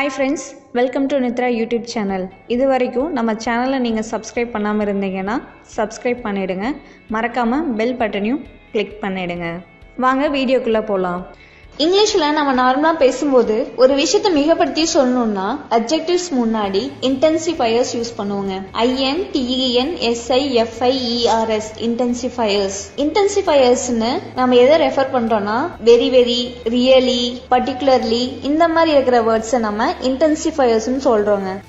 Hi friends, welcome to Nithra YouTube channel. இது வரைக்கும் நம்ம சேனலை நீங்கள் சப்ஸ்கிரைப் பண்ணாமல் இருந்தீங்கன்னா சப்ஸ்கிரைப் பண்ணிடுங்க. மறக்காமல் பெல் பட்டனையும் கிளிக் பண்ணிடுங்க. வாங்க வீடியோக்குள்ளே போகலாம். இங்கிலீஷில் நம்ம நார்மலாக பேசும்போது ஒரு விஷயத்தை மிகப்படுத்தி சொல்லணும்னா அட்ஜெக்டிவ்ஸ் முன்னாடி இன்டென்சிஃபயர்ஸ் யூஸ் பண்ணுவோங்க. INTENSIFIERS இன்டென்சிஃபயர்ஸ். இன்டென்சிஃபயர்ஸ்னு நம்ம எதை ரெஃபர் பண்றோம்னா வெரி வெரி, ரியலி, பர்டிகுலர்லி இந்த மாதிரி இருக்கிற வேர்ட்ஸை நம்ம இன்டென்சிஃபயர்ஸ்னு சொல்றோங்க.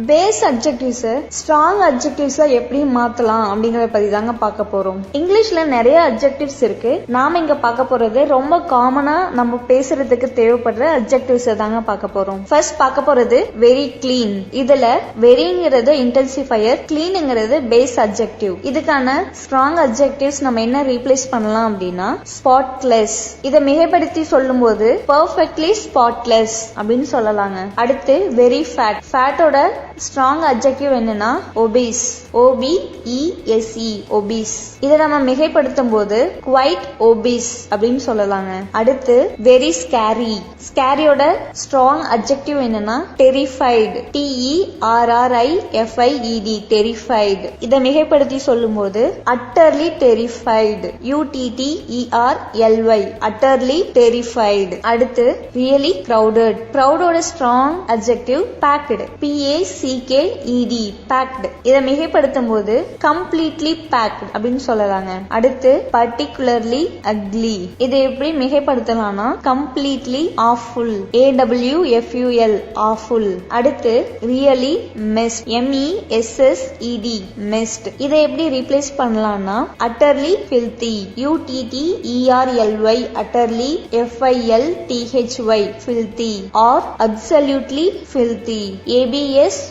பேஸ் அட்ஜெக்டிவ்ஸை ஸ்ட்ராங் அட்ஜெக்டிவ்ஸா எப்படி மாத்தலாம் அப்படிங்கறத பத்தி தாங்க பார்க்க போறோம். இங்கிலீஷ்ல நிறைய அட்ஜெக்டிவ்ஸ் இருக்கு. நாம இங்க பார்க்க போறது ரொம்ப காமனா நம்ம பேசுறதுக்கு தேவைப்படுற அட்ஜெக்டிவ்ஸை தாங்க பார்க்க போறோம். ஃபர்ஸ்ட் பார்க்க போறது வெரி கிளீன். இதுல வெரிங்கிறது இன்டென்சிஃபயர், கிளீன்ங்கிறது பேஸ் அட்ஜெக்டிவ். இதுக்கான ஸ்ட்ராங் அட்ஜெக்டிவ்ஸ் நம்ம என்ன ரீப்ளேஸ் பண்ணலாம் அப்படின்னா ஸ்பாட்லெஸ். இதை மிகைப்படுத்தி சொல்லும் போது பர்ஃபெக்ட்லி ஸ்பாட்லெஸ் அப்படின்னு சொல்லலாங்க. அடுத்து வெரி ஃபேட். ஃபேட்டோட ஸ்ட்ராங் அட்ஜெக்டிவ் என்னன்னா obese, OBESE, obese. இதை நம்ம மிகைப்படுத்தும் போது quite obese அப்படின்னு சொல்லலாங்க. அடுத்து very scary. ஸ்கேரியோட ஸ்ட்ராங் அட்ஜெக்டிவ் என்னன்னா terrified, TERRIFIED, terrified. இதை மிகைப்படுத்தி சொல்லும் போது utterly terrified, UTTERLY, utterly terrified. அடுத்து really crowded. crowdோட strong adjective packed, PACKED, packed. இதை மிகைப்படுத்தும் போது completely packed அப்படின்னு சொல்லலாங்க. அடுத்து particularly ugly. இதை எப்படி மிகைப்படுத்தலாம்னா completely awful, AWFUL, awful. அடுத்து really messed, MESSED, messed. இதை எப்படி ரீப்ளேஸ் பண்ணலாம்னா utterly filthy, UTTERLY, utterly FILTHY, filthy. or absolutely filthy, ABSOLUTELY,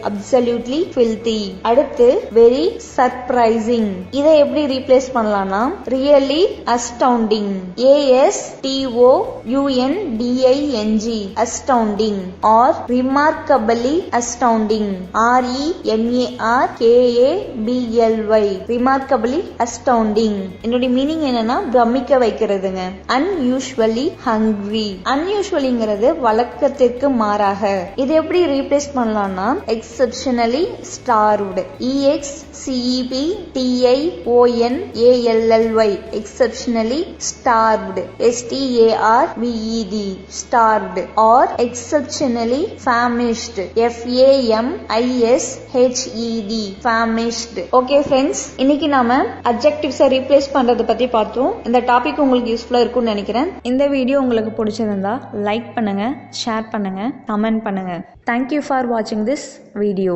absolutely filthy. அடுத்து very surprising. இதை எப்படி ரீப்ளேஸ் பண்ணலாம்னா really astounding, ASTOUNDING, astounding. or remarkably astounding, REMARKABLY, remarkably astounding. என்னுடைய meaning என்னன்னா பிரமிக்க வைக்கிறதுங்க. unusually hungry. unusuallyங்கிறது வழக்கத்திற்கு மாறாக. இது எப்படி ரீப்ளேஸ் பண்ணலாம்னா exceptionally starved, EXCEPTIONALLY, exceptionally starved, STARVED, starved. or exceptionally famished, FAMISHED, famished. Okay friends, இன்னைக்கு நாம அட்ஜெக்டிவ்ஸை ரீப்ளேஸ் பண்றதை பத்தி பார்த்தோம். இந்த டாபிக் உங்களுக்கு யூஸ்ஃபுல்லா இருக்கும்னு நினைக்கிறேன். இந்த வீடியோ உங்களுக்கு பிடிச்சிருந்தா லைக் பண்ணுங்க, ஷேர் பண்ணுங்க, கமெண்ட் பண்ணுங்க. Thank you for watching this video.